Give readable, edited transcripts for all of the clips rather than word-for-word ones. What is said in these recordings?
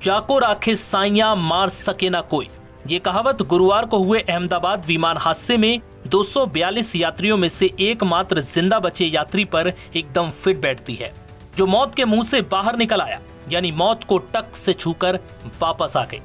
जाको राखे साइयां मार सके ना कोई। ये कहावत गुरुवार को हुए अहमदाबाद विमान हादसे में 242 यात्रियों में से एकमात्र जिंदा बचे यात्री पर एकदम फिट बैठती है, जो मौत के मुंह से बाहर निकल आया, यानी मौत को टक से छूकर वापस आ गई।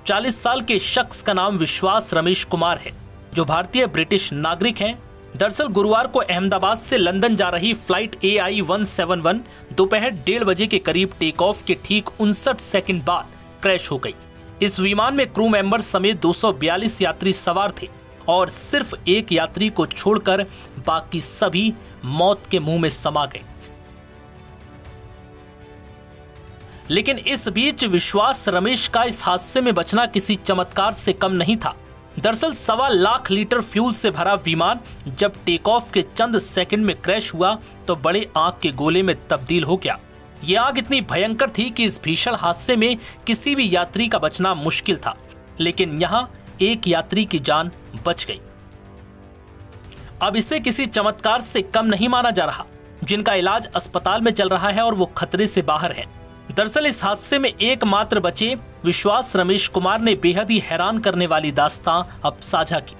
40 साल के शख्स का नाम विश्वास रमेश कुमार है, जो भारतीय ब्रिटिश नागरिक हैं। दरअसल गुरुवार को अहमदाबाद से लंदन जा रही फ्लाइट AI 171 दोपहर 1:30 बजे के करीब टेक ऑफ के ठीक 59 सेकंड बाद क्रैश हो गई। इस विमान में क्रू मेंबर समेत 242 यात्री सवार थे और सिर्फ एक यात्री को छोड़कर बाकी सभी मौत के मुंह में समा गए। लेकिन इस बीच विश्वास रमेश का इस हादसे में बचना किसी चमत्कार से कम नहीं था। दरअसल 1.25 लाख लीटर फ्यूल से भरा विमान जब टेक ऑफ के चंद सेकंड में क्रैश हुआ तो बड़े आग के गोले में तब्दील हो गया। ये आग इतनी भयंकर थी कि इस भीषण हादसे में किसी भी यात्री का बचना मुश्किल था, लेकिन यहाँ एक यात्री की जान बच गई। अब इसे किसी चमत्कार से कम नहीं माना जा रहा, जिनका इलाज अस्पताल में चल रहा है और वो खतरे से बाहर है। दरअसल इस हादसे में एकमात्र बचे विश्वास रमेश कुमार ने बेहद ही हैरान करने वाली दास्तां अब साझा की।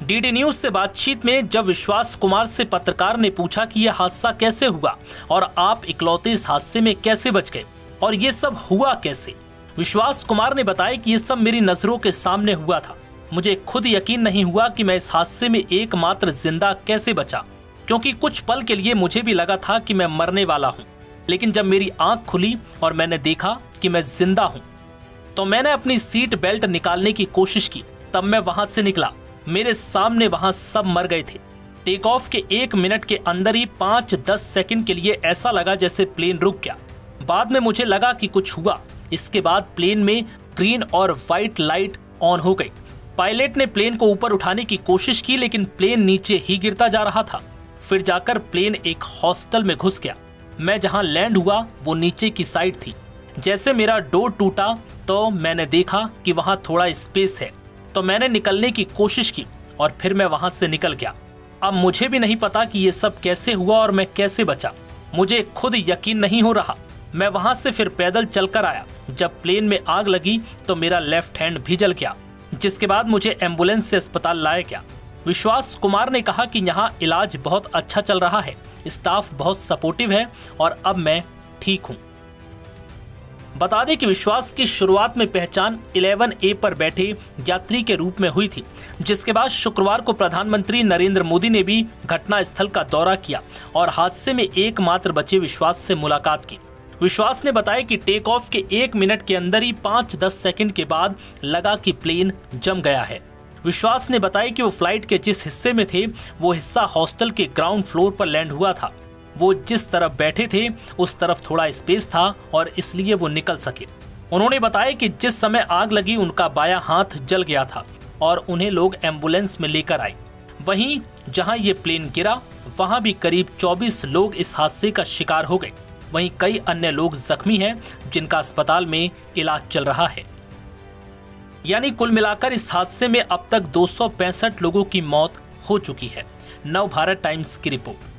DD न्यूज से बातचीत में जब विश्वास कुमार से पत्रकार ने पूछा कि यह हादसा कैसे हुआ और आप इकलौते इस हादसे में कैसे बच गए और ये सब हुआ कैसे, विश्वास कुमार ने बताया कि ये सब मेरी नजरों के सामने हुआ था। मुझे खुद यकीन नहीं हुआ कि मैं इस हादसे में एकमात्र जिंदा कैसे बचा, क्योंकि कुछ पल के लिए मुझे भी लगा था कि मैं मरने वाला हूँ। लेकिन जब मेरी आंख खुली और मैंने देखा कि मैं जिंदा हूं, तो मैंने अपनी सीट बेल्ट निकालने की कोशिश की। तब मैं वहां से निकला, मेरे सामने वहां सब मर गए थे। टेक ऑफ के 1 मिनट के अंदर ही 5-10 सेकंड के लिए ऐसा लगा जैसे प्लेन रुक गया। बाद में मुझे लगा कि कुछ हुआ। इसके बाद प्लेन में ग्रीन और व्हाइट लाइट ऑन हो गई। पायलट ने प्लेन को ऊपर उठाने की कोशिश की, लेकिन प्लेन नीचे ही गिरता जा रहा था। फिर जाकर प्लेन एक हॉस्टल में घुस गया। मैं जहां लैंड हुआ वो नीचे की साइड थी। जैसे मेरा डोर टूटा तो मैंने देखा कि वहां थोड़ा स्पेस है, तो मैंने निकलने की कोशिश की और फिर मैं वहां से निकल गया। अब मुझे भी नहीं पता कि ये सब कैसे हुआ और मैं कैसे बचा। मुझे खुद यकीन नहीं हो रहा। मैं वहां से फिर पैदल चलकर आया। जब प्लेन में आग लगी तो मेरा लेफ्ट हैंड भी जल गया, जिसके बाद मुझे एम्बुलेंस से अस्पताल लाया गया। विश्वास कुमार ने कहा कि यहाँ इलाज बहुत अच्छा चल रहा है, स्टाफ बहुत सपोर्टिव है और अब मैं ठीक हूँ। बता दें कि विश्वास की शुरुआत में पहचान 11A पर बैठे यात्री के रूप में हुई थी, जिसके बाद शुक्रवार को प्रधानमंत्री नरेंद्र मोदी ने भी घटना स्थल का दौरा किया और हादसे में एकमात्र बचे विश्वास से मुलाकात की। विश्वास ने बताया कि टेक ऑफ के 1 मिनट के अंदर ही 5-10 सेकंड के बाद लगा कि प्लेन जम गया है। विश्वास ने बताया कि वो फ्लाइट के जिस हिस्से में थे वो हिस्सा हॉस्टल के ग्राउंड फ्लोर पर लैंड हुआ था। वो जिस तरफ बैठे थे उस तरफ थोड़ा स्पेस था और इसलिए वो निकल सके। उन्होंने बताया कि जिस समय आग लगी उनका बायां हाथ जल गया था और उन्हें लोग एम्बुलेंस में लेकर आए। वहीं जहां ये प्लेन गिरा वहां भी करीब 24 लोग इस हादसे का शिकार हो गए। वहीं कई अन्य लोग जख्मी हैं, जिनका अस्पताल में इलाज चल रहा है। यानी कुल मिलाकर इस हादसे में अब तक 265 लोगों की मौत हो चुकी है। नव भारत टाइम्स की रिपोर्ट।